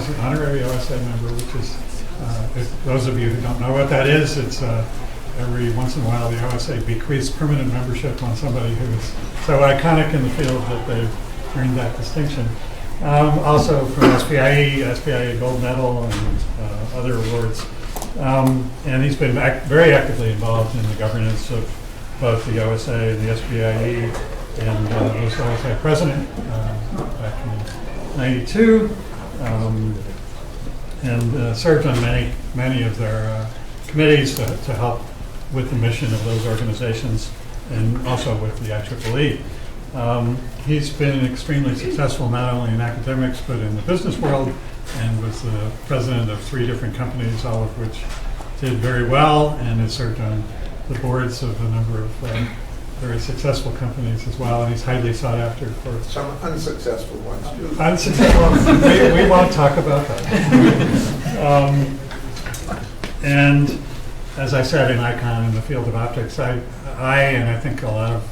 an honorary OSA member, which is, if those of you who don't know what that is, it's every once in a while the OSA bequeaths permanent membership on somebody who is so iconic in the field that they've earned that distinction. Also from SPIE Gold Medal and other awards. And he's been very actively involved in the governance of both the OSA and the SPIE, and was OSA president back in '92, and served on many of their committees to help with the mission of those organizations, and also with the IEEE. He's been extremely successful not only in academics but in the business world, and was the president of 3 different companies, all of which did very well, and has served on the boards of a number of very successful companies as well, and he's highly sought after for some unsuccessful ones too. Unsuccessful. we won't talk about that. And as I said, an icon in the field of optics. I and I think a lot of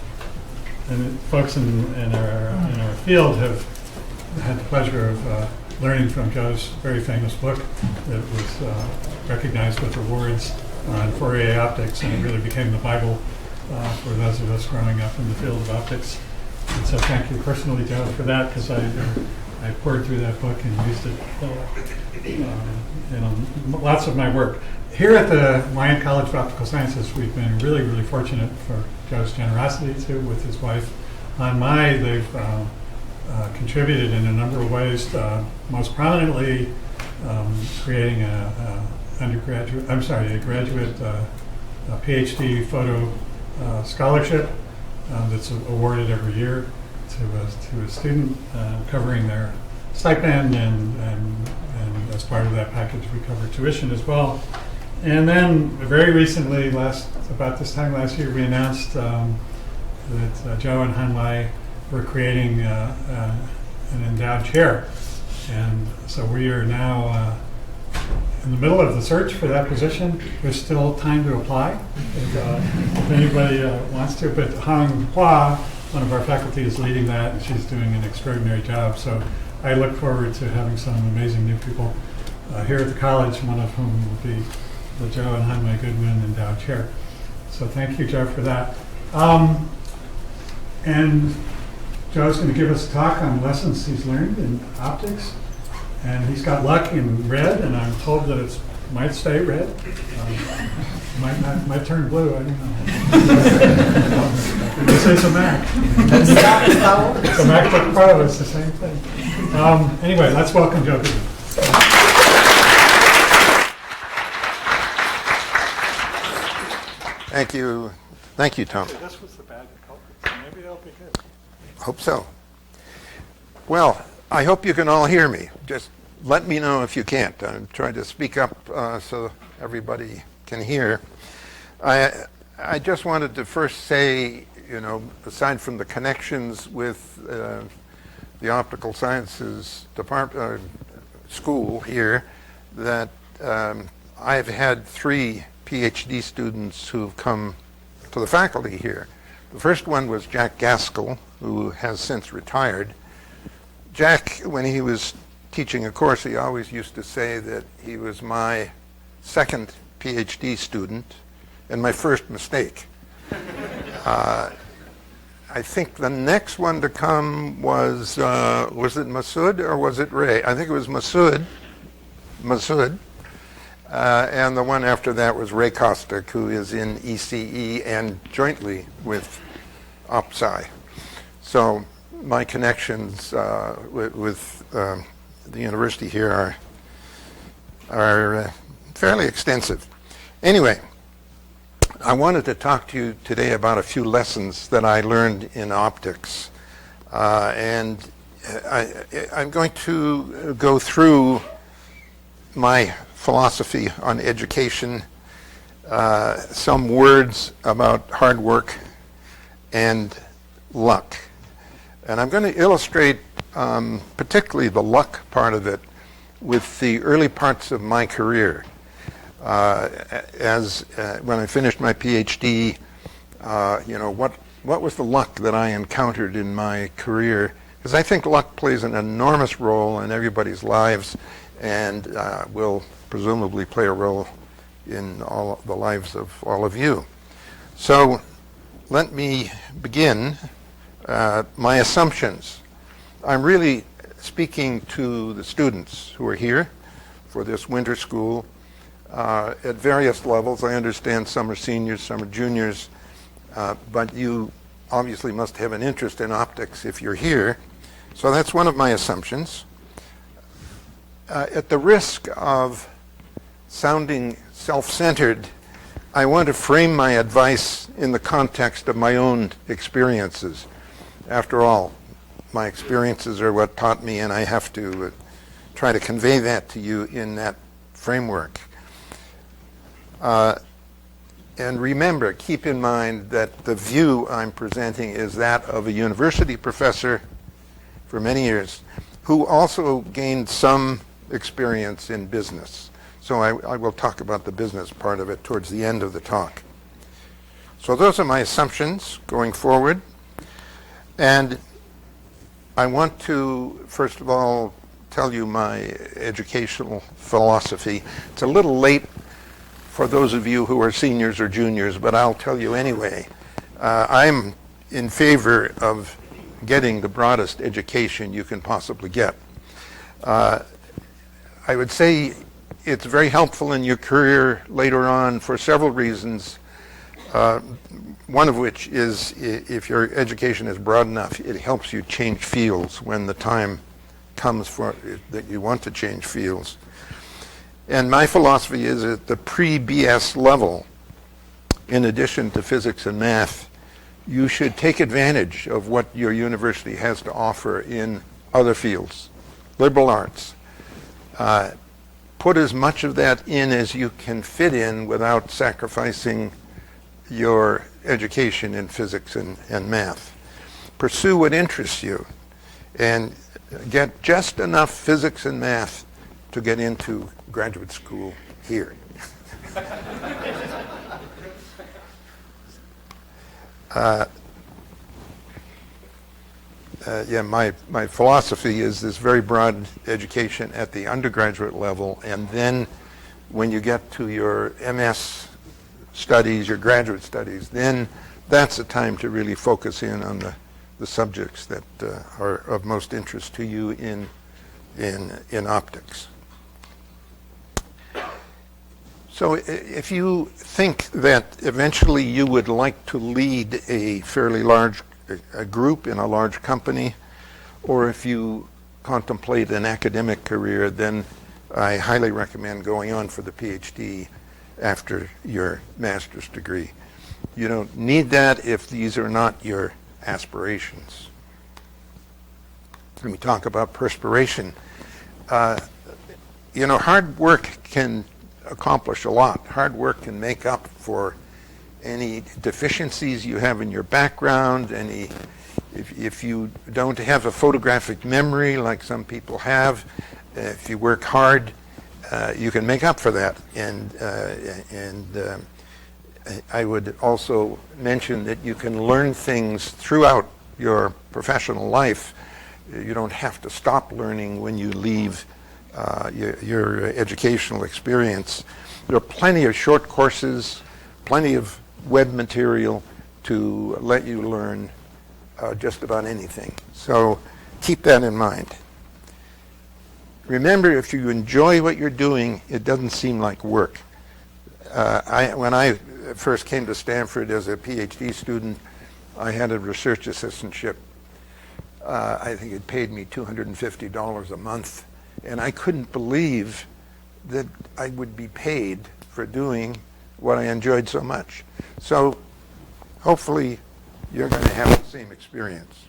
folks in our field have had the pleasure of learning from Joe's very famous book that was recognized with awards on Fourier optics, and it really became the Bible for those of us growing up in the field of optics. And so thank you personally, Joe, for that, because I poured through that book and used it in lots of my work. Here at the Lyon College of Optical Sciences, we've been really, really fortunate for Joe's generosity too, with his wife Han Mai. They've contributed in a number of ways, most prominently creating a graduate PhD photo scholarship that's awarded every year to a student, covering their stipend, and as part of that package we cover tuition as well. And then very recently, about this time last year, we announced that Joe and Han Mai were creating an endowed chair. And so we are now in the middle of the search for that position. There's still time to apply if anybody wants to. But Hong Hua, one of our faculty, is leading that, and she's doing an extraordinary job. So I look forward to having some amazing new people here at the college, one of whom will be the Joe and Han Mai Goodman Endowed Chair. So thank you, Joe, for that. And Joe's going to give us a talk on lessons he's learned in optics. And he's got luck in red, and I'm told that it might stay red. Might turn blue, I don't know. This is a Mac. It's a MacBook Pro, it's the same thing. Anyway, let's welcome Joe Goodman. Thank you, Tom. This was the bad culprit. Maybe that'll be good. Hope so. Well, I hope you can all hear me. Just let me know if you can't. I'm trying to speak up so everybody can hear. I just wanted to first say, aside from the connections with the Optical Sciences Department school here, that I've had 3 PhD students who've come to the faculty here. The first one was Jack Gaskell, who has since retired. Jack, when he was teaching a course, he always used to say that he was my second PhD student and my first mistake. I think the next one to come was it Masood or was it Ray? I think it was Masood. And the one after that was Ray Kostick, who is in ECE and jointly with OpSci. So my connections with the university here are fairly extensive. Anyway, I wanted to talk to you today about a few lessons that I learned in optics. And I'm going to go through my philosophy on education, some words about hard work and luck. And I'm going to illustrate particularly the luck part of it with the early parts of my career. When I finished my PhD, what was the luck that I encountered in my career? Because I think luck plays an enormous role in everybody's lives, and will presumably play a role in all the lives of all of you. So let me begin my assumptions. I'm really speaking to the students who are here for this winter school at various levels. I understand some are seniors, some are juniors, but you obviously must have an interest in optics if you're here. So that's one of my assumptions. At the risk of sounding self-centered, I want to frame my advice in the context of my own experiences. After all, my experiences are what taught me, and I have to try to convey that to you in that framework. And remember, keep in mind that the view I'm presenting is that of a university professor for many years who also gained some experience in business. So I will talk about the business part of it towards the end of the talk. So those are my assumptions going forward. And I want to, first of all, tell you my educational philosophy. It's a little late for those of you who are seniors or juniors, but I'll tell you anyway. I'm in favor of getting the broadest education you can possibly get. I would say it's very helpful in your career later on for several reasons. One of which is if your education is broad enough, it helps you change fields when the time comes for that you want to change fields. And my philosophy is at the pre-BS level, in addition to physics and math, you should take advantage of what your university has to offer in other fields, liberal arts. Put as much of that in as you can fit in without sacrificing your education in physics and math. Pursue what interests you and get just enough physics and math to get into graduate school here. My philosophy is this very broad education at the undergraduate level, and then when you get to your MS studies, your graduate studies, then that's the time to really focus in on the subjects that are of most interest to you in optics. So if you think that eventually you would like to lead a fairly large group in a large company, or if you contemplate an academic career, then I highly recommend going on for the PhD after your master's degree. You don't need that if these are not your aspirations. Let me talk about perspiration. Hard work can accomplish a lot. Hard work can make up for any deficiencies you have in your background, if you don't have a photographic memory like some people have, if you work hard, you can make up for that. And I would also mention that you can learn things throughout your professional life. You don't have to stop learning when you leave your educational experience. There are plenty of short courses, plenty of web material to let you learn just about anything. So keep that in mind. Remember, if you enjoy what you're doing, it doesn't seem like work. When I first came to Stanford as a PhD student, I had a research assistantship. I think it paid me $250 a month, and I couldn't believe that I would be paid for doing what I enjoyed so much. So hopefully you're going to have the same experience.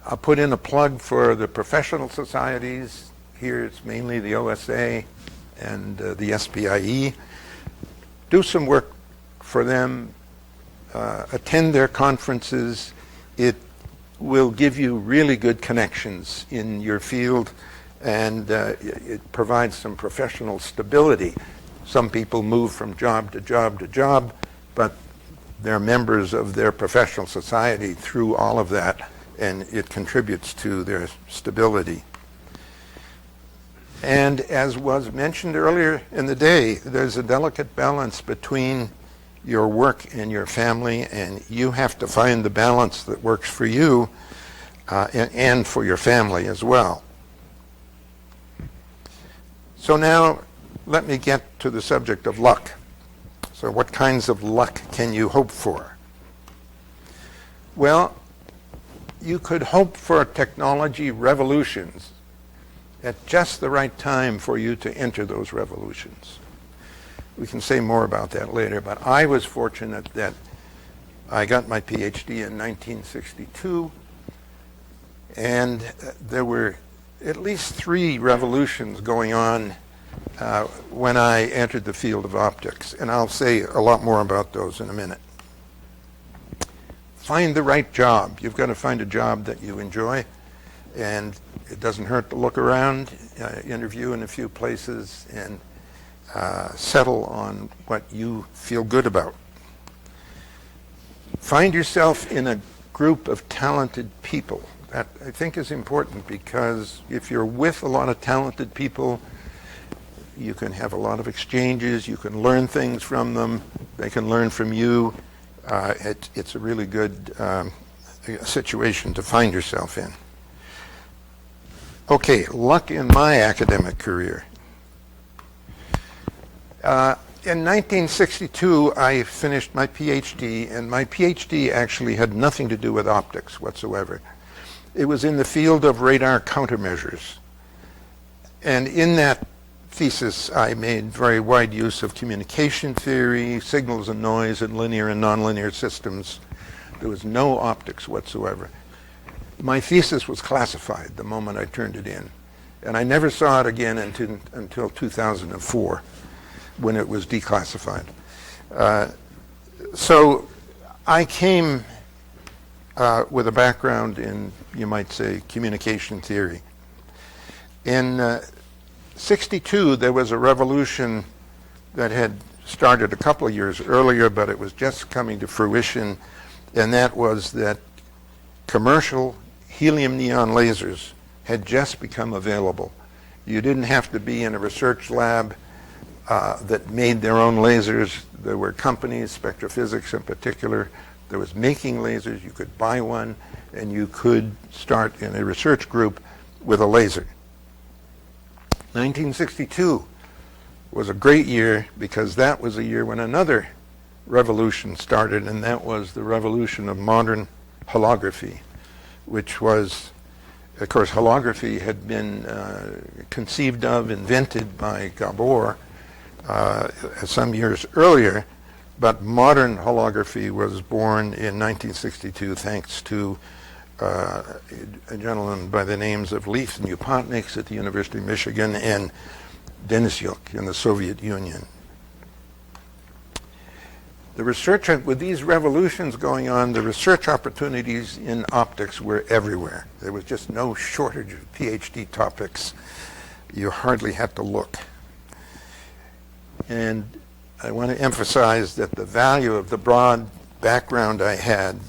I'll put in a plug for the professional societies. Here it's mainly the OSA and the SPIE. Do some work for them. Attend their conferences. It will give you really good connections in your field, and it provides some professional stability. Some people move from job to job to job, but they're members of their professional society through all of that, and it contributes to their stability. And as was mentioned earlier in the day, there's a delicate balance between your work and your family, and you have to find the balance that works for you and for your family as well. So now let me get to the subject of luck. So what kinds of luck can you hope for? Well, you could hope for technology revolutions at just the right time for you to enter those revolutions. We can say more about that later, but I was fortunate that I got my PhD in 1962, and there were at least 3 revolutions going on when I entered the field of optics, and I'll say a lot more about those in a minute. Find the right job. You've got to find a job that you enjoy, and it doesn't hurt to look around, interview in a few places, and settle on what you feel good about. Find yourself in a group of talented people. That, I think, is important, because if you're with a lot of talented people, you can have a lot of exchanges, you can learn things from them, they can learn from you. It's a really good situation to find yourself in. Okay, luck in my academic career. In 1962, I finished my PhD, and my PhD actually had nothing to do with optics whatsoever. It was in the field of radar countermeasures. And in that thesis, I made very wide use of communication theory, signals and noise, and linear and nonlinear systems. There was no optics whatsoever. My thesis was classified the moment I turned it in, and I never saw it again until 2004, when it was declassified. So I came with a background in, you might say, communication theory. In '62, there was a revolution that had started a couple of years earlier, but it was just coming to fruition, and that was that commercial helium neon lasers had just become available. You didn't have to be in a research lab that made their own lasers. There were companies, Spectrophysics in particular, that was making lasers. You could buy one, and you could start in a research group with a laser. 1962 was a great year, because that was a year when another revolution started, and that was the revolution of modern holography, which was, of course, holography had been conceived of, invented by Gabor some years earlier, but modern holography was born in 1962 thanks to a gentleman by the names of Leif Nepotniks at the University of Michigan and Denisyuk in the Soviet Union. The research, with these revolutions going on, the research opportunities in optics were everywhere. There was just no shortage of PhD topics. You hardly had to look. And I want to emphasize that the value of the broad background I had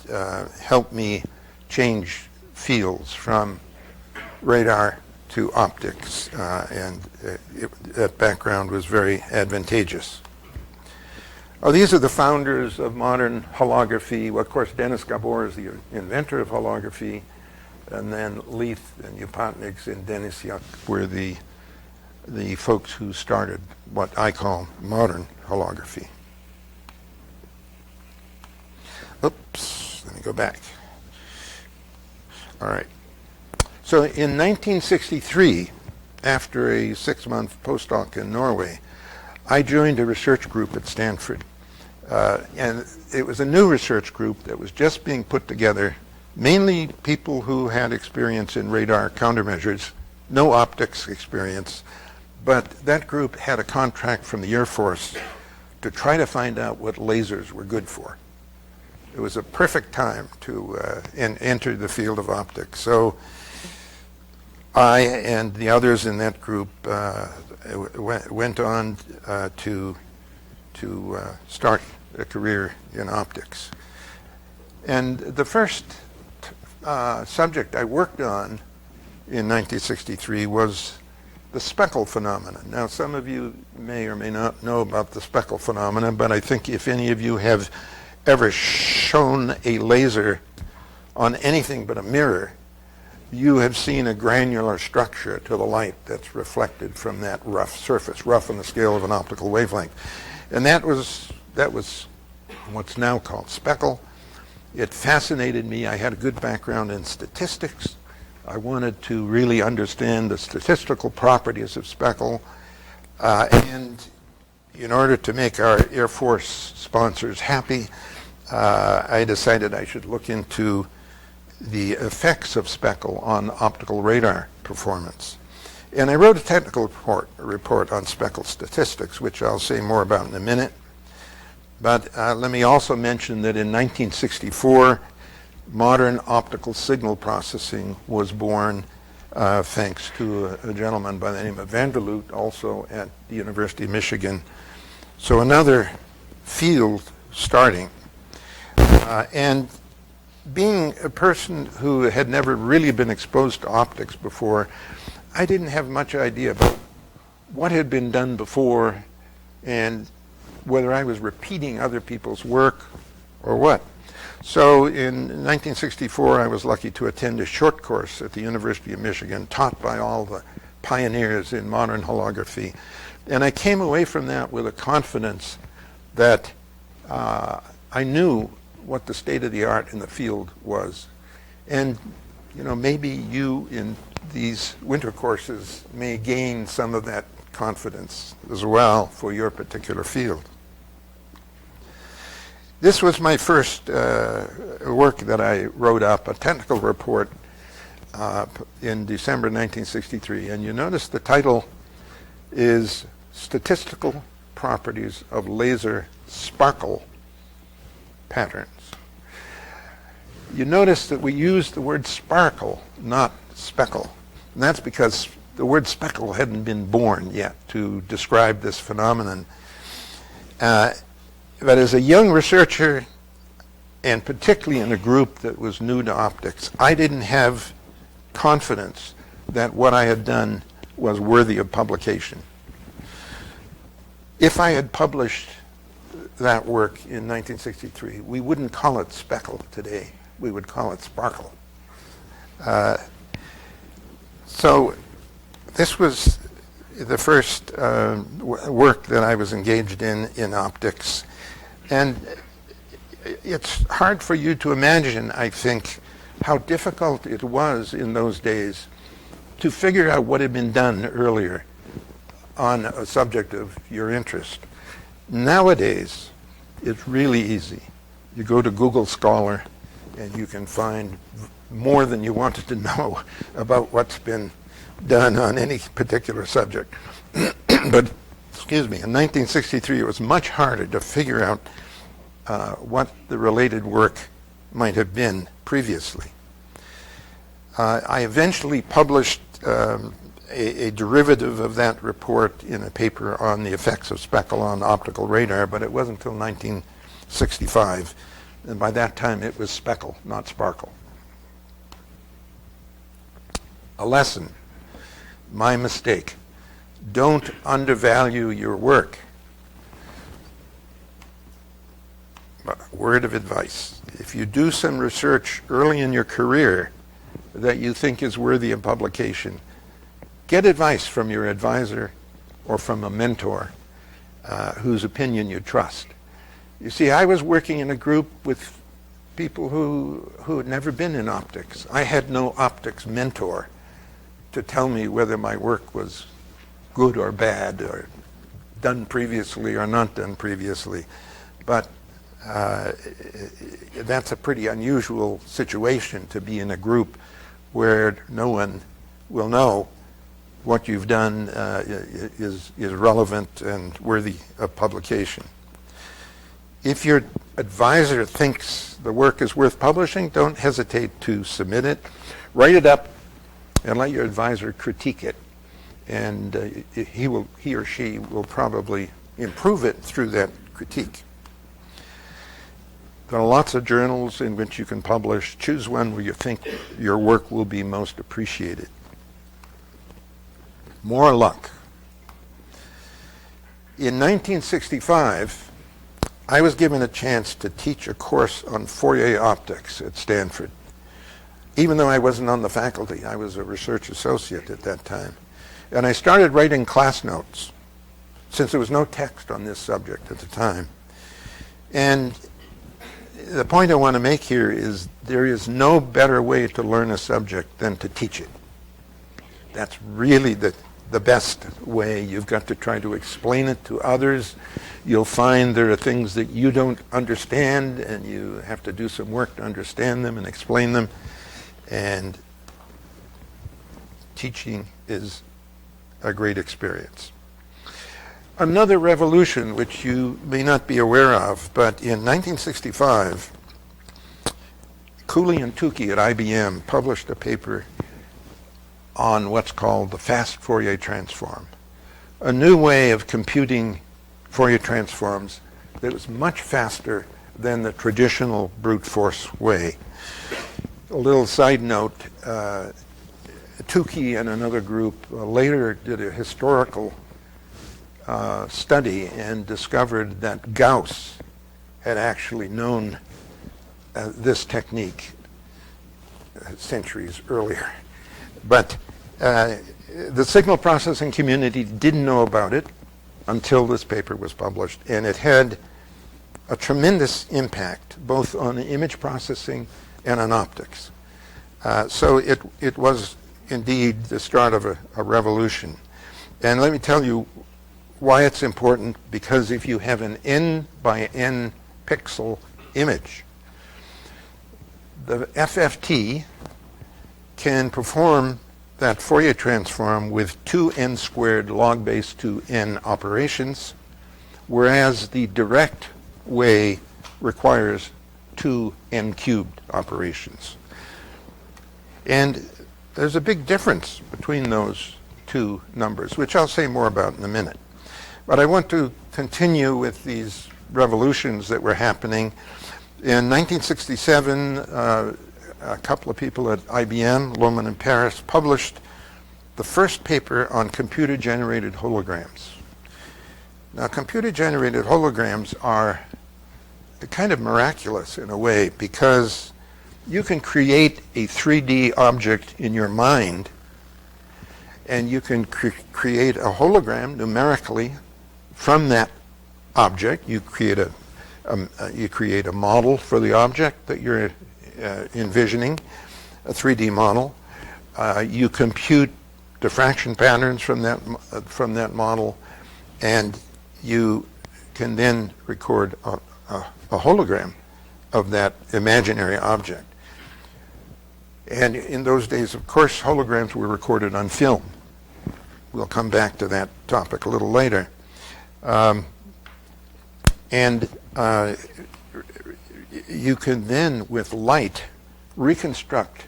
helped me change fields from radar to optics, and that background was very advantageous. Oh, these are the founders of modern holography. Well, of course, Denis Gabor is the inventor of holography, and then Leif and Nepotniks and Denisyuk were the folks who started what I call modern holography. Oops, let me go back. All right. So in 1963, after a 6-month postdoc in Norway, I joined a research group at Stanford. And it was a new research group that was just being put together, mainly people who had experience in radar countermeasures, no optics experience, but that group had a contract from the Air Force to try to find out what lasers were good for. It was a perfect time to enter the field of optics. So I and the others in that group went on to start a career in optics. And the first subject I worked on in 1963 was the Speckle phenomenon. Now, some of you may or may not know about the Speckle phenomenon, but I think if any of you have ever shone a laser on anything but a mirror, you have seen a granular structure to the light that's reflected from that rough surface, rough on the scale of an optical wavelength. And that was what's now called Speckle. It fascinated me. I had a good background in statistics. I wanted to really understand the statistical properties of Speckle. And in order to make our Air Force sponsors happy, I decided I should look into the effects of Speckle on optical radar performance. And I wrote a technical report on Speckle statistics, which I'll say more about in a minute. But let me also mention that in 1964, modern optical signal processing was born thanks to a gentleman by the name of Vanderloot, also at the University of Michigan. So another field starting. And being a person who had never really been exposed to optics before, I didn't have much idea about what had been done before and whether I was repeating other people's work or what. So in 1964, I was lucky to attend a short course at the University of Michigan taught by all the pioneers in modern holography. And I came away from that with a confidence that I knew what the state of the art in the field was. And maybe you in these winter courses may gain some of that confidence as well for your particular field. This was my first work that I wrote up, a technical report in December 1963. And you notice the title is Statistical Properties of Laser Sparkle Patterns. You notice that we use the word sparkle, not speckle. And that's because the word speckle hadn't been born yet to describe this phenomenon. But as a young researcher, and particularly in a group that was new to optics, I didn't have confidence that what I had done was worthy of publication. If I had published that work in 1963, we wouldn't call it Speckle today. We would call it Sparkle. So this was the first work that I was engaged in optics. And it's hard for you to imagine, I think, how difficult it was in those days to figure out what had been done earlier on a subject of your interest. Nowadays, it's really easy. You go to Google Scholar and you can find more than you wanted to know about what's been done on any particular subject. But, excuse me, in 1963 it was much harder to figure out what the related work might have been previously. I eventually published a derivative of that report in a paper on the effects of Speckle on optical radar, but it wasn't until 1965. And by that time it was Speckle, not Sparkle. A lesson, my mistake. Don't undervalue your work. But word of advice, if you do some research early in your career that you think is worthy of publication, get advice from your advisor or from a mentor whose opinion you trust. You see, I was working in a group with people who had never been in optics. I had no optics mentor to tell me whether my work was good or bad or done previously or not done previously. But that's a pretty unusual situation to be in a group where no one will know what you've done is relevant and worthy of publication. If your advisor thinks the work is worth publishing, don't hesitate to submit it. Write it up and let your advisor critique it. And he or she will probably improve it through that critique. There are lots of journals in which you can publish. Choose one where you think your work will be most appreciated. more luck. In 1965, I was given a chance to teach a course on Fourier optics at Stanford. Even though I wasn't on the faculty, I was a research associate at that time. And I started writing class notes, since there was no text on this subject at the time. And the point I want to make here is there is no better way to learn a subject than to teach it. That's really the best way. You've got to try to explain it to others. You'll find there are things that you don't understand, and you have to do some work to understand them and explain them. And teaching is a great experience. Another revolution, which you may not be aware of, but in 1965, Cooley and Tukey at IBM published a paper on what's called the fast Fourier transform, a new way of computing Fourier transforms that was much faster than the traditional brute force way. A little side note, Tukey and another group later did a historical study and discovered that Gauss had actually known this technique centuries earlier. But the signal processing community didn't know about it until this paper was published, and it had a tremendous impact both on image processing and on optics. So it was indeed the start of a revolution. And let me tell you why it's important, because if you have an n by n pixel image, the FFT can perform that Fourier transform with 2n squared log base 2n operations, whereas the direct way requires 2n cubed operations. And there's a big difference between those two numbers, which I'll say more about in a minute. But I want to continue with these revolutions that were happening. In 1967, a couple of people at IBM, Lohmann and Paris, published the first paper on computer-generated holograms. Now, computer-generated holograms are kind of miraculous in a way, because you can create a 3D object in your mind, and you can create a hologram numerically from that object. You create a model for the object that you're envisioning, a 3D model. You compute diffraction patterns from that model, and you can then record a hologram of that imaginary object. And in those days, of course, holograms were recorded on film. We'll come back to that topic a little later. You can then, with light, reconstruct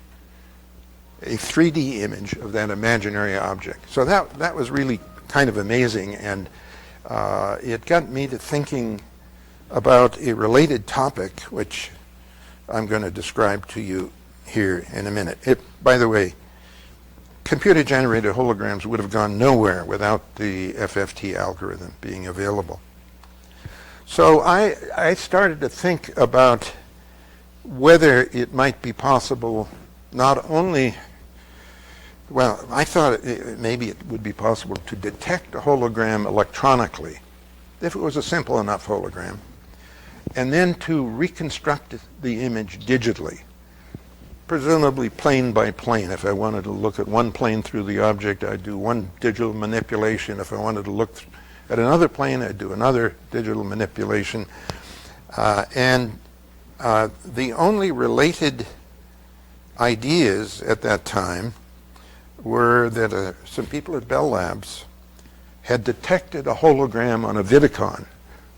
a 3D image of that imaginary object. So that was really kind of amazing, and it got me to thinking about a related topic, which I'm going to describe to you here in a minute. By the way, computer-generated holograms would have gone nowhere without the FFT algorithm being available. So I started to think about whether it might be possible not only, well, I thought maybe it would be possible to detect a hologram electronically, if it was a simple enough hologram, and then to reconstruct the image digitally, presumably plane by plane. If I wanted to look at one plane through the object, I'd do one digital manipulation. If I wanted to look at another plane, I'd do another digital manipulation. The only related ideas at that time were that some people at Bell Labs had detected a hologram on a Vidicon.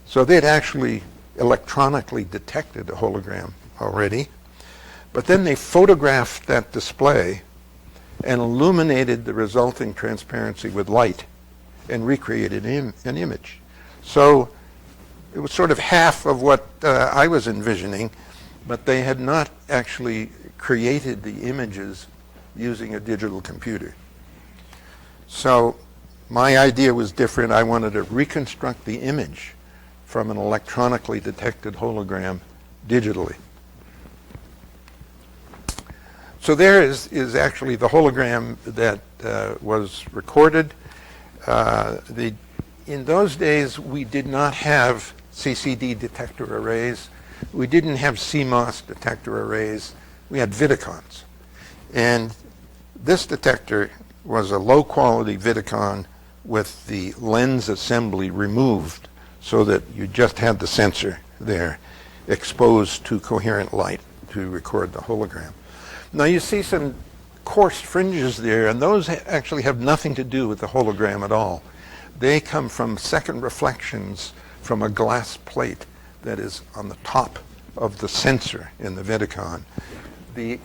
So they'd actually electronically detected a hologram already. But then they photographed that display and illuminated the resulting transparency with light and recreated an image. So it was sort of half of what I was envisioning, but they had not actually created the images using a digital computer. So My idea was different. I wanted to reconstruct the image from an electronically detected hologram digitally. So there is actually the hologram that was recorded. In those days, we did not have CCD detector arrays. We didn't have CMOS detector arrays. We had Vidicons. And this detector was a low-quality Vidicon with the lens assembly removed so that you just had the sensor there exposed to coherent light to record the hologram. Now you see some coarse fringes there, and those actually have nothing to do with the hologram at all. They come from second reflections from a glass plate that is on the top of the sensor in the Vidicon. The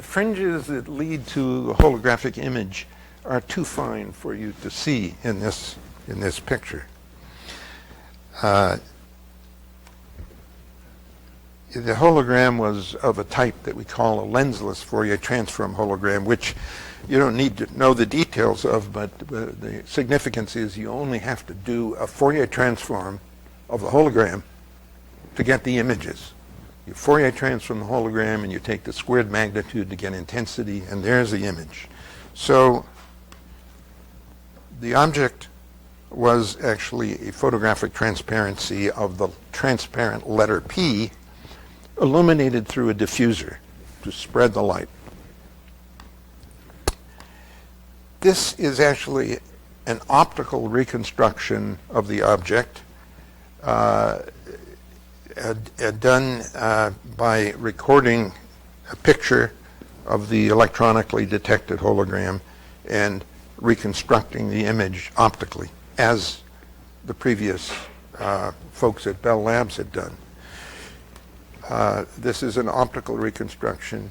fringes that lead to a holographic image are too fine for you to see in this picture. The hologram was of a type that we call a lensless Fourier transform hologram, which you don't need to know the details of, but the significance is you only have to do a Fourier transform of the hologram to get the images. You Fourier transform the hologram and you take the squared magnitude to get intensity, and there's the image. So the object was actually a photographic transparency of the transparent letter P illuminated through a diffuser to spread the light. This is actually an optical reconstruction of the object done by recording a picture of the electronically detected hologram and reconstructing the image optically, as the previous folks at Bell Labs had done. This is an optical reconstruction.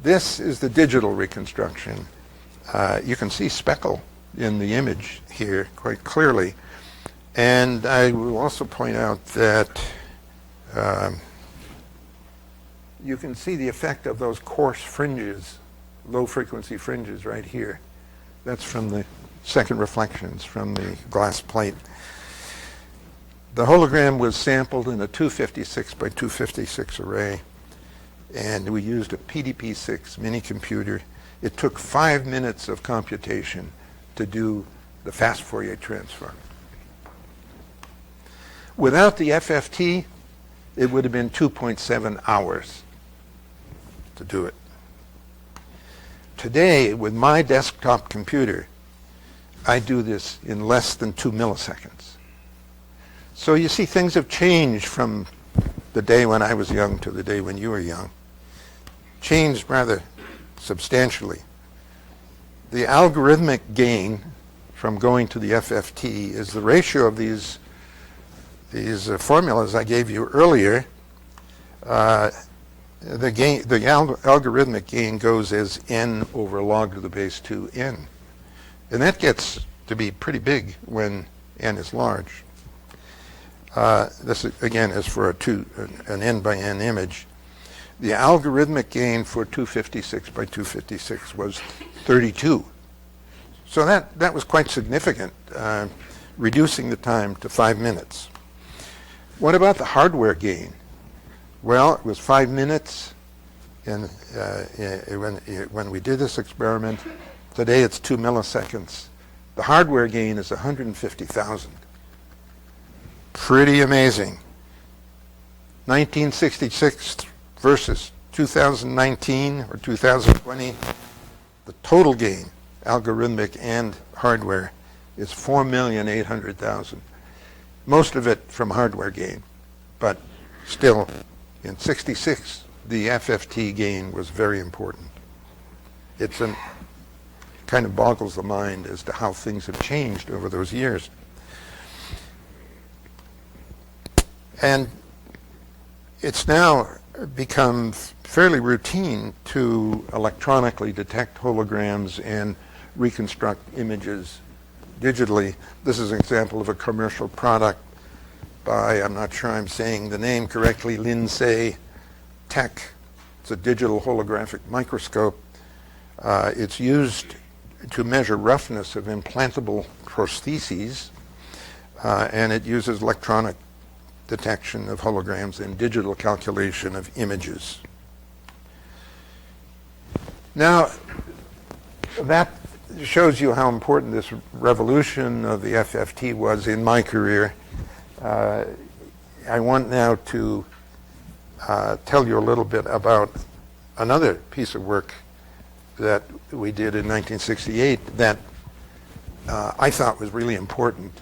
This is the digital reconstruction. You can see Speckle in the image here quite clearly. And I will also point out that you can see the effect of those coarse fringes, low frequency fringes right here. That's from the second reflections from the glass plate. The hologram was sampled in a 256 by 256 array, and we used a PDP-6 mini computer. It took 5 minutes of computation to do the fast Fourier transform. Without the FFT, it would have been 2.7 hours to do it. Today, with my desktop computer, I do this in less than 2 milliseconds. So you see, things have changed from the day when I was young to the day when you were young. Changed rather substantially. The algorithmic gain from going to the FFT is the ratio of these formulas I gave you earlier. The algorithmic gain goes as n over log to the base 2n. And that gets to be pretty big when n is large. This, again, is for an n by n image. The algorithmic gain for 256 by 256 was 32. So that was quite significant, reducing the time to 5 minutes. What about the hardware gain? Well, it was 5 minutes when we did this experiment. Today it's 2 milliseconds. The hardware gain is 150,000. Pretty amazing. 1966 versus 2019 or 2020, the total gain, algorithmic and hardware, is 4,800,000. Most of it from hardware gain, but still, in 66, the FFT gain was very important. It's kind of boggles the mind as to how things have changed over those years. And it's now become fairly routine to electronically detect holograms and reconstruct images digitally. This is an example of a commercial product by, I'm not sure I'm saying the name correctly, Lindsay Tech. It's a digital holographic microscope. It's used to measure roughness of implantable prostheses, and it uses electronic detection of holograms and digital calculation of images. Now, that shows you how important this revolution of the FFT was in my career. I want now to tell you a little bit about another piece of work that we did in 1968 that I thought was really important,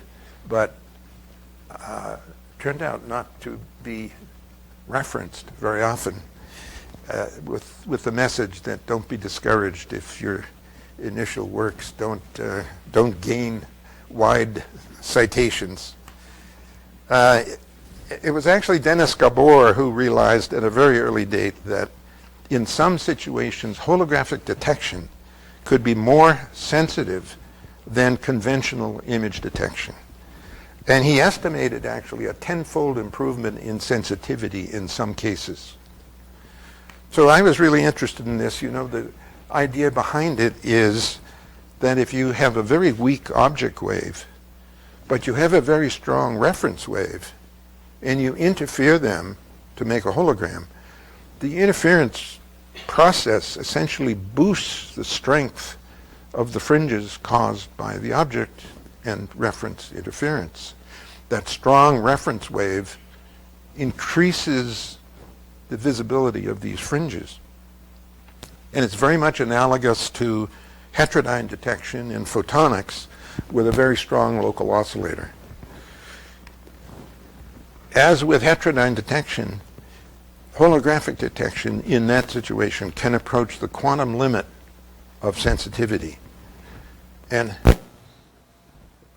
but turned out not to be referenced very often, with the message that don't be discouraged if your initial works don't gain wide citations. It was actually Dennis Gabor who realized at a very early date that in some situations holographic detection could be more sensitive than conventional image detection. And he estimated actually a 10-fold improvement in sensitivity in some cases. So I was really interested in this. You know, the idea behind it is that if you have a very weak object wave, but you have a very strong reference wave, and you interfere them to make a hologram, the interference process essentially boosts the strength of the fringes caused by the object and reference interference. That strong reference wave increases the visibility of these fringes. And it's very much analogous to heterodyne detection in photonics with a very strong local oscillator. As with heterodyne detection, holographic detection in that situation can approach the quantum limit of sensitivity. And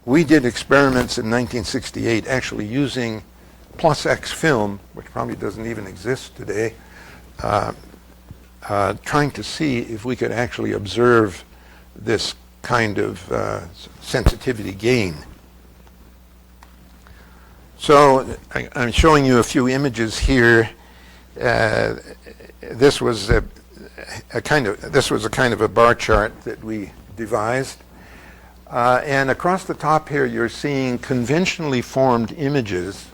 we did experiments in 1968 actually using plus X film, which probably doesn't even exist today, trying to see if we could actually observe this kind of sensitivity gain. So I'm showing you a few images here. This was a kind of a bar chart that we devised. And across the top here, you're seeing conventionally formed images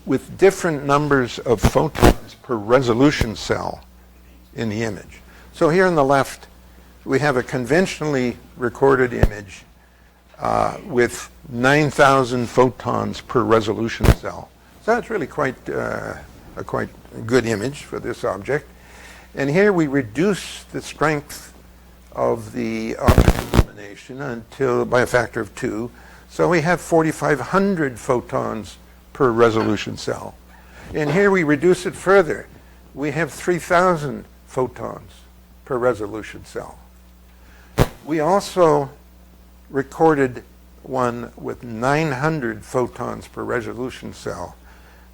with different numbers of photons per resolution cell in the image. So here on the left, we have a conventionally recorded image with 9,000 photons per resolution cell. So that's really quite a quite good image for this object. And here we reduce the strength of the object illumination until by a factor of 2. So we have 4,500 photons per resolution cell. And here we reduce it further. We have 3,000 photons per resolution cell. We also recorded one with 900 photons per resolution cell.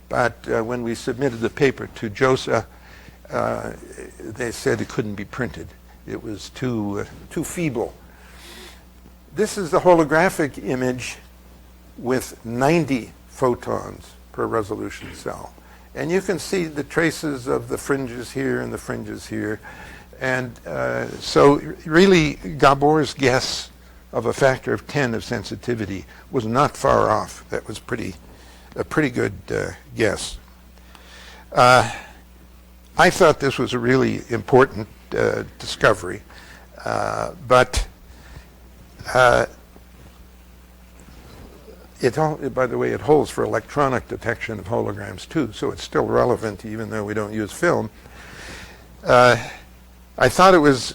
But when we submitted the paper to JOSA, they said it couldn't be printed. It was too feeble. This is the holographic image with 90 photons per resolution cell. And you can see the traces of the fringes here and the fringes here. And so really Gabor's guess of a factor of 10 of sensitivity was not far off. That was a pretty good guess. I thought this was a really important discovery, but by the way, it holds for electronic detection of holograms too, so it's still relevant even though we don't use film. I thought it was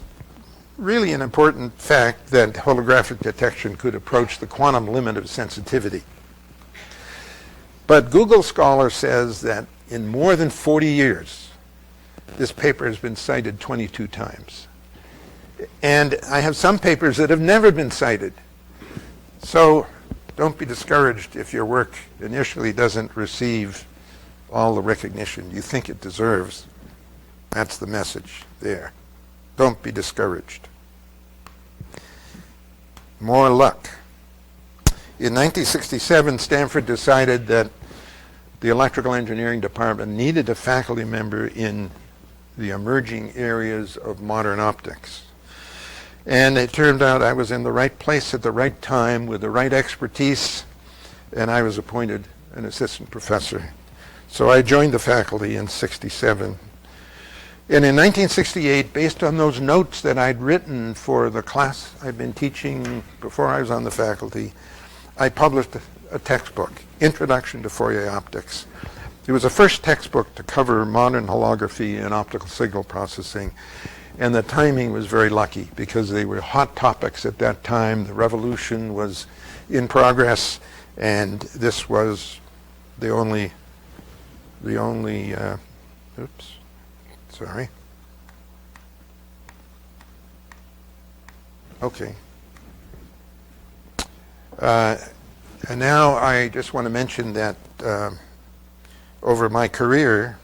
really an important fact that holographic detection could approach the quantum limit of sensitivity. But Google Scholar says that in more than 40 years, this paper has been cited 22 times. And I have some papers that have never been cited. So don't be discouraged if your work initially doesn't receive all the recognition you think it deserves. That's the message there. Don't be discouraged. More luck. In 1967, Stanford decided that the electrical engineering department needed a faculty member in the emerging areas of modern optics. And it turned out I was in the right place at the right time with the right expertise, and I was appointed an assistant professor. So I joined the faculty in '67. And in 1968, based on those notes that I'd written for the class I'd been teaching before I was on the faculty, I published a textbook, Introduction to Fourier Optics. It was the first textbook to cover modern holography and optical signal processing. And the timing was very lucky because they were hot topics at that time. The revolution was in progress, and this was the only oops, sorry. Okay. And now I just want to mention that over my career,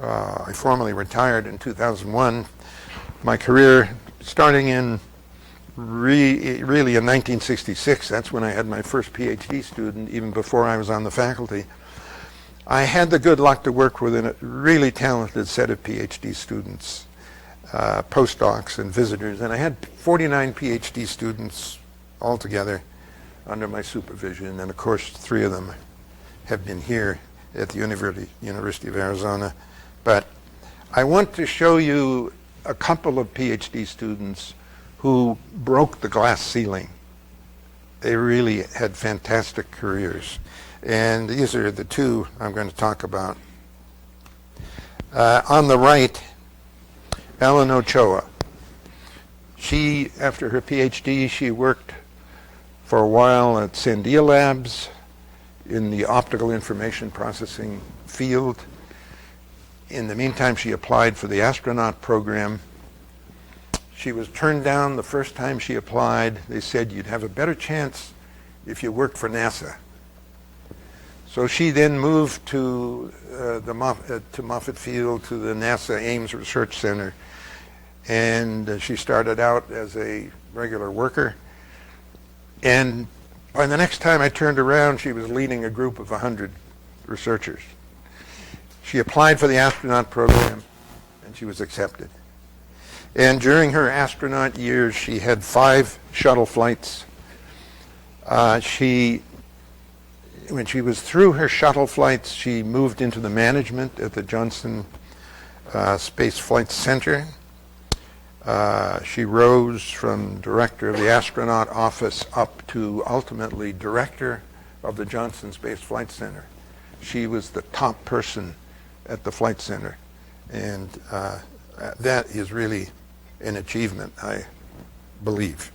I formally retired in 2001. My career, starting in really in 1966, that's when I had my first PhD student, even before I was on the faculty. I had the good luck to work with a really talented set of PhD students, postdocs and visitors, and I had 49 PhD students altogether under my supervision, and of course 3 of them have been here at the University of Arizona. But I want to show you a couple of PhD students who broke the glass ceiling. They really had fantastic careers. And these are the 2 I'm going to talk about. On the right, Ellen Ochoa. She, after her PhD, she worked for a while at Sandia Labs in the optical information processing field. In the meantime, she applied for the astronaut program. She was turned down the first time she applied. They said you'd have a better chance if you worked for NASA. So she then moved to Moffett Field, to the NASA Ames Research Center, and she started out as a regular worker. And by the next time I turned around, she was leading a group of 100 researchers. She applied for the astronaut program, and she was accepted. And during her astronaut years, she had 5 shuttle flights. When she was through her shuttle flights, she moved into the management at the Johnson Space Flight Center. She rose from director of the astronaut office up to ultimately director of the Johnson Space Flight Center. She was the top person at the Flight Center, and that is really an achievement, I believe.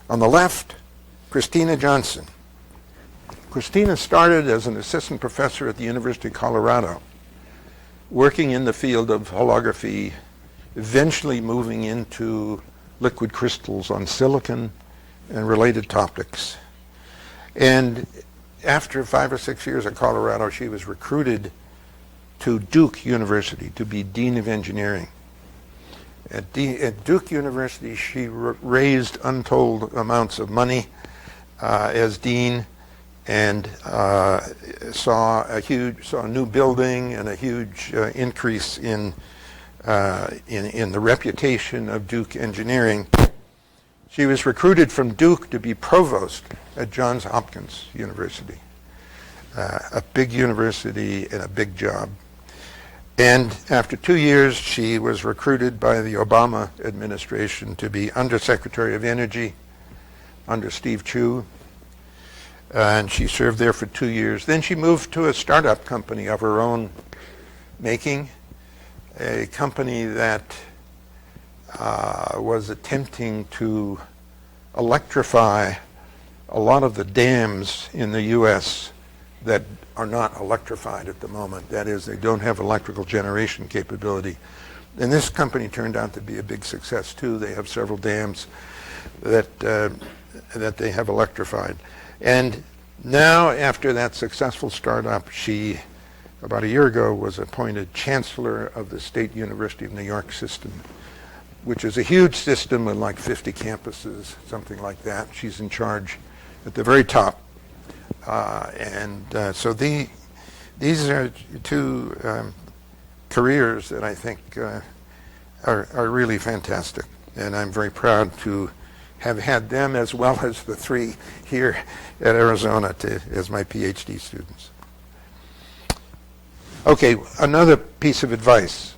On the left, Christina Johnson. Christina started as an assistant professor at the University of Colorado, working in the field of holography, eventually moving into liquid crystals on silicon and related topics. And after 5 or 6 years at Colorado, she was recruited to Duke University to be Dean of Engineering. At Duke University, she raised untold amounts of money as dean, and saw a new building and a huge increase in the reputation of Duke Engineering. She was recruited from Duke to be provost at Johns Hopkins University, a big university and a big job. And after 2 years, she was recruited by the Obama administration to be Undersecretary of Energy under Steve Chu. And she served there for 2 years. Then she moved to a startup company of her own making, a company that was attempting to electrify a lot of the dams in the U.S. that are not electrified at the moment. That is, they don't have electrical generation capability. And this company turned out to be a big success too. They have several dams that they have electrified. And now, after that successful startup, she, about a year ago, was appointed Chancellor of the State University of New York system, which is a huge system with like 50 campuses, something like that. She's in charge at the very top. So these are 2 careers that I think are really fantastic. And I'm very proud to have had them as well as the 3 here at Arizona as my PhD students. Okay, another piece of advice.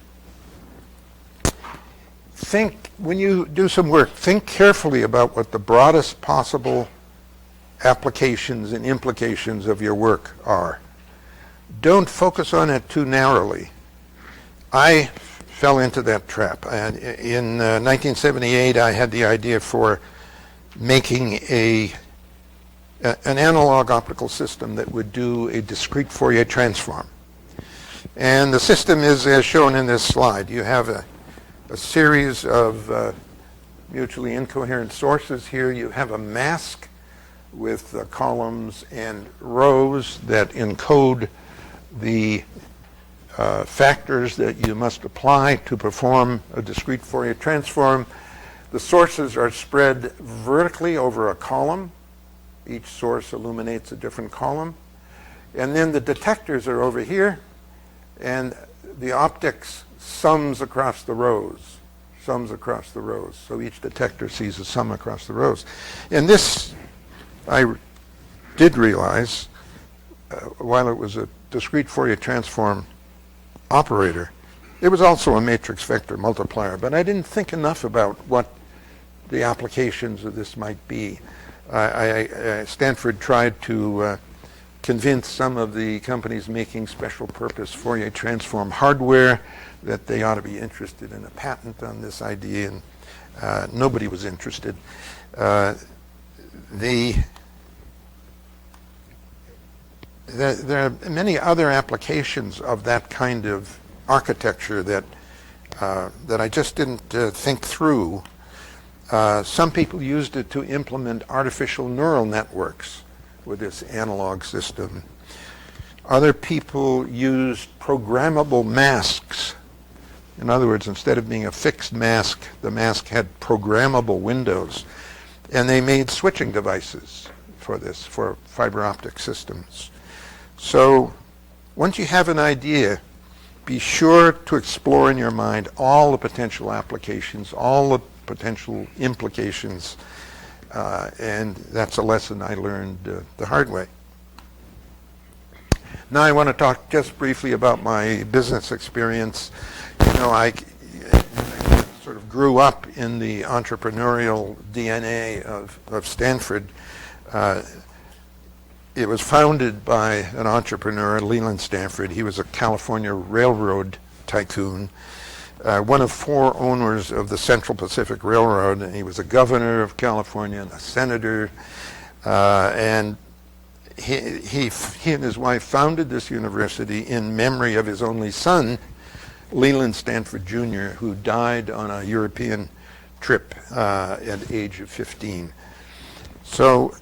When you do some work, think carefully about what the broadest possible applications and implications of your work are. Don't focus on it too narrowly. I fell into that trap. In 1978, I had the idea for making an analog optical system that would do a discrete Fourier transform. And the system is as shown in this slide. You have a series of mutually incoherent sources here. You have a mask with columns and rows that encode the factors that you must apply to perform a discrete Fourier transform. The sources are spread vertically over a column. Each source illuminates a different column. And then the detectors are over here, and the optics sums across the rows. So each detector sees a sum across the rows. And this, I did realize, while it was a discrete Fourier transform operator, it was also a matrix vector multiplier, but I didn't think enough about what the applications of this might be. Stanford tried to convince some of the companies making special purpose Fourier transform hardware that they ought to be interested in a patent on this idea, and nobody was interested. There are many other applications of that kind of architecture that I just didn't think through. Some people used it to implement artificial neural networks with this analog system. Other people used programmable masks. In other words, instead of being a fixed mask, the mask had programmable windows. And they made switching devices for this, for fiber optic systems. So once you have an idea, be sure to explore in your mind all the potential applications, all the potential implications, and that's a lesson I learned the hard way. Now I want to talk just briefly about my business experience. You know, I sort of grew up in the entrepreneurial DNA of Stanford. It was founded by an entrepreneur, Leland Stanford. He was a California railroad tycoon, one of 4 owners of the Central Pacific Railroad, and he was a governor of California and a senator. And he and his wife founded this university in memory of his only son, Leland Stanford Jr., who died on a European trip at the age of 15. So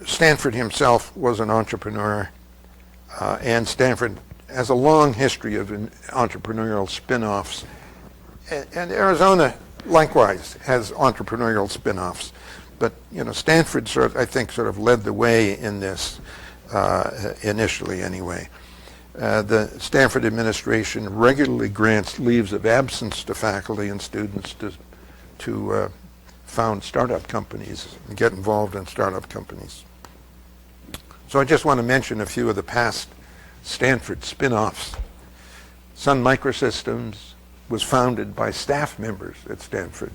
Stanford himself was an entrepreneur, and Stanford has a long history of entrepreneurial spin-offs. And Arizona, likewise, has entrepreneurial spin-offs. But, you know, Stanford, I think, sort of led the way in this, initially anyway. The Stanford administration regularly grants leaves of absence to faculty and students to found startup companies and get involved in startup companies. So I just want to mention a few of the past Stanford spin-offs. Sun Microsystems was founded by staff members at Stanford.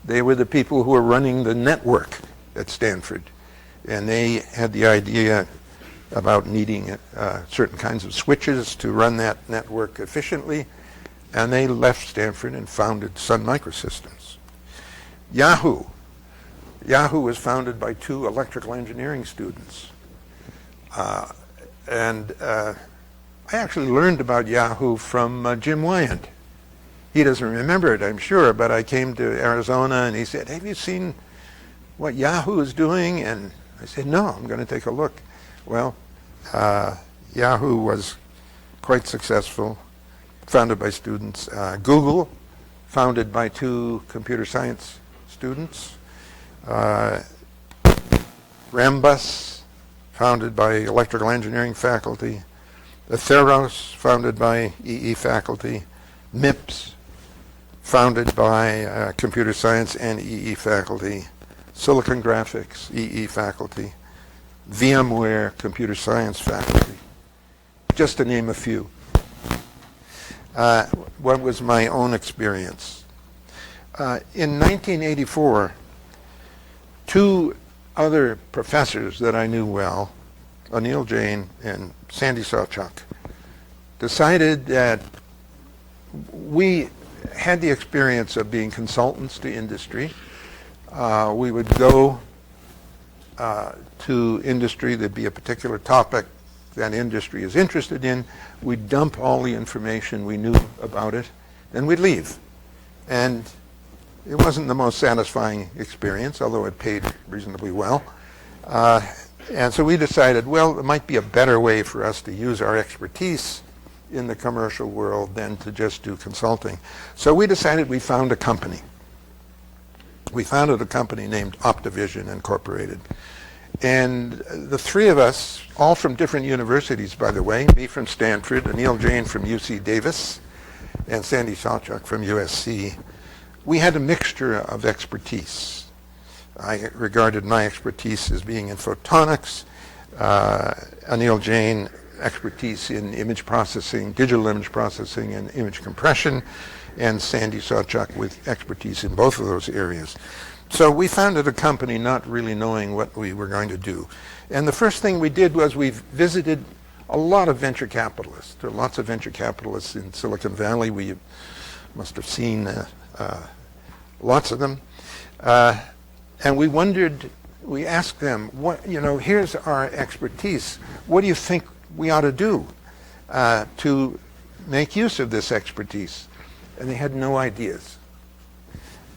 They were the people who were running the network at Stanford, and they had the idea about needing certain kinds of switches to run that network efficiently, and they left Stanford and founded Sun Microsystems. Yahoo was founded by 2 electrical engineering students. And I actually learned about Yahoo from Jim Wyand. He doesn't remember it, I'm sure, but I came to Arizona and he said, "Have you seen what Yahoo is doing?" And I said, "No, I'm going to take a look." Well, Yahoo was quite successful, founded by students. Google, founded by 2 computer science students. Rambus, founded by electrical engineering faculty. Atheros, founded by EE faculty. MIPS, founded by computer science and EE faculty, Silicon Graphics, EE faculty, VMware computer science faculty, just to name a few. What was my own experience? In 1984, two other professors that I knew well, Anil Jain and Sandy Sawchuk, decided that we had the experience of being consultants to industry. We would go to industry. There'd be a particular topic that industry is interested in. We'd dump all the information we knew about it, and we'd leave. And it wasn't the most satisfying experience, although it paid reasonably well. And so we decided, well, there might be a better way for us to use our expertise in the commercial world than to just do consulting. So we decided we found a company. We founded a company named Optivision Incorporated. And the three of us, all from different universities, by the way, me from Stanford, Anil Jain from UC Davis, and Sandy Sawchuk from USC, we had a mixture of expertise. I regarded my expertise as being in photonics, Anil Jain expertise in image processing, digital image processing and image compression, and Sandy Sawchuk with expertise in both of those areas. So we founded a company not really knowing what we were going to do. And the first thing we did was we visited a lot of venture capitalists. There are lots of venture capitalists in Silicon Valley. We must have seen lots of them. And we wondered, we asked them, here's our expertise. What do you think we ought to do to make use of this expertise? And they had no ideas.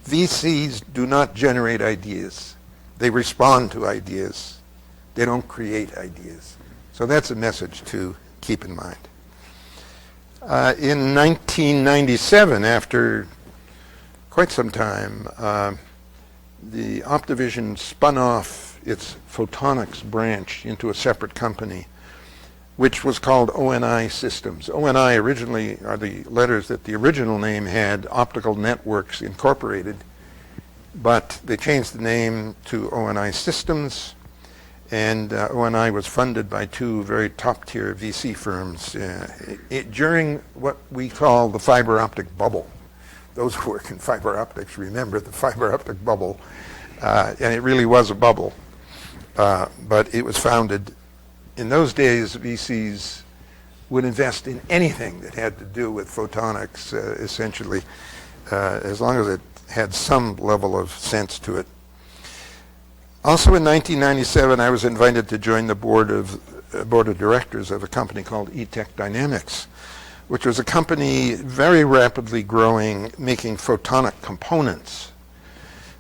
VCs do not generate ideas. They respond to ideas. They don't create ideas. So that's a message to keep in mind. In 1997, after quite some time, the Optivision spun off its photonics branch into a separate company, which was called ONI Systems. ONI originally are the letters that the original name had, Optical Networks Incorporated, but they changed the name to ONI Systems, and ONI was funded by two very top-tier VC firms during what we call the fiber optic bubble. Those who work in fiber optics remember the fiber optic bubble, and it really was a bubble, but it was founded. In those days, VCs would invest in anything that had to do with photonics, essentially, as long as it had some level of sense to it. Also in 1997, I was invited to join the board of directors of a company called E-Tech Dynamics, which was a company very rapidly growing, making photonic components.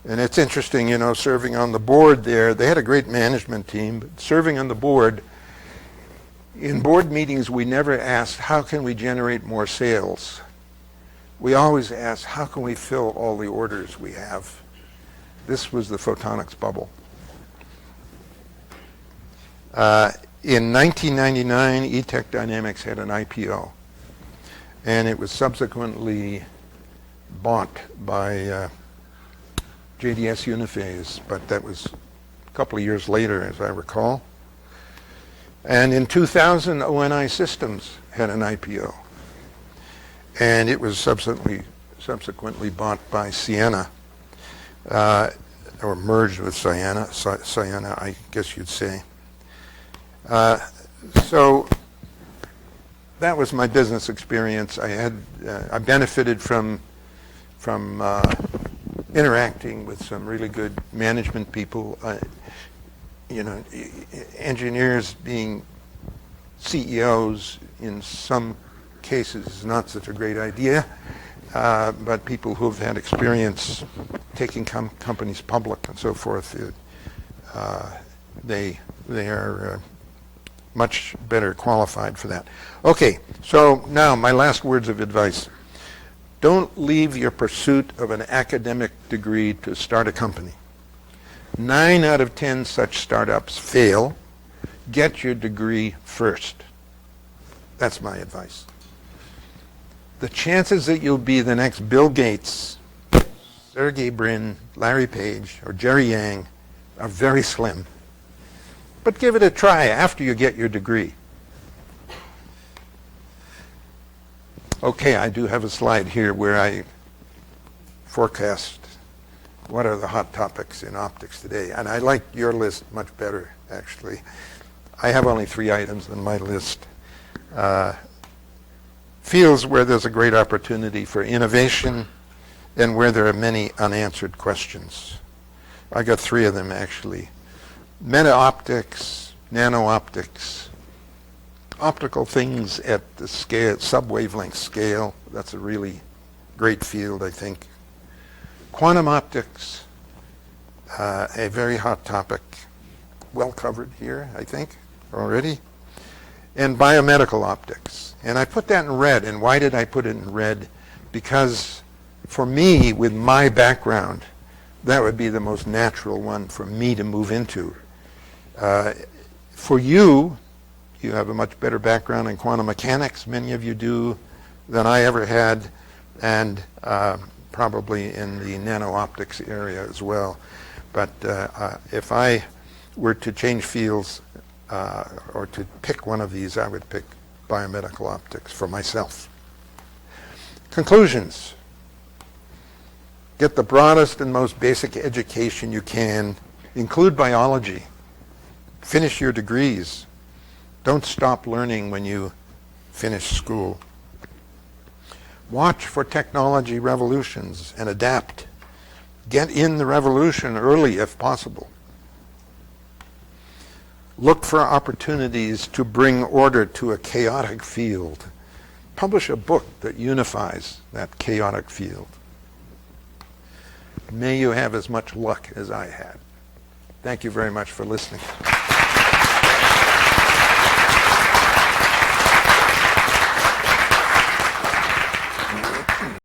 And it's interesting, serving on the board there, they had a great management team, but serving on the board, in board meetings, we never asked, how can we generate more sales? We always asked, how can we fill all the orders we have? This was the photonics bubble. In 1999, E-Tech Dynamics had an IPO, and it was subsequently bought by JDS Uniphase, but that was a couple of years later, as I recall. And in 2000, ONI Systems had an IPO, and it was subsequently bought by Ciena, or merged with Ciena, I guess you'd say. So that was my business experience. I benefited from interacting with some really good management people. Engineers being CEOs in some cases is not such a great idea, but people who've had experience taking companies public and so forth, they are much better qualified for that. Okay, so now my last words of advice. Don't leave your pursuit of an academic degree to start a company. 9 out of 10 such startups fail. Get your degree first. That's my advice. the chances that you'll be the next Bill Gates, Sergey Brin, Larry Page, or Jerry Yang are very slim. But give it a try after you get your degree. Okay, I do have a slide here where I forecast what are the hot topics in optics today. And I like your list much better, actually. I have only 3 items on my list. Fields where there's a great opportunity for innovation and where there are many unanswered questions. I got 3 of them, actually. Meta-optics, nano-optics, optical things at the scale, sub-wavelength scale. That's a really great field, I think. Quantum optics, a very hot topic, well covered here, I think, already. And biomedical optics. And I put that in red. And why did I put it in red? Because for me, with my background, that would be the most natural one for me to move into. For you, you have a much better background in quantum mechanics, many of you do, than I ever had, and probably in the nano-optics area as well. But if I were to change fields or to pick one of these, I would pick biomedical optics for myself. Conclusions. Get the broadest and most basic education you can. Include biology. Finish your degrees. Don't stop learning when you finish school. Watch for technology revolutions and adapt. Get in the revolution early if possible. Look for opportunities to bring order to a chaotic field. Publish a book that unifies that chaotic field. May you have as much luck as I had. Thank you very much for listening.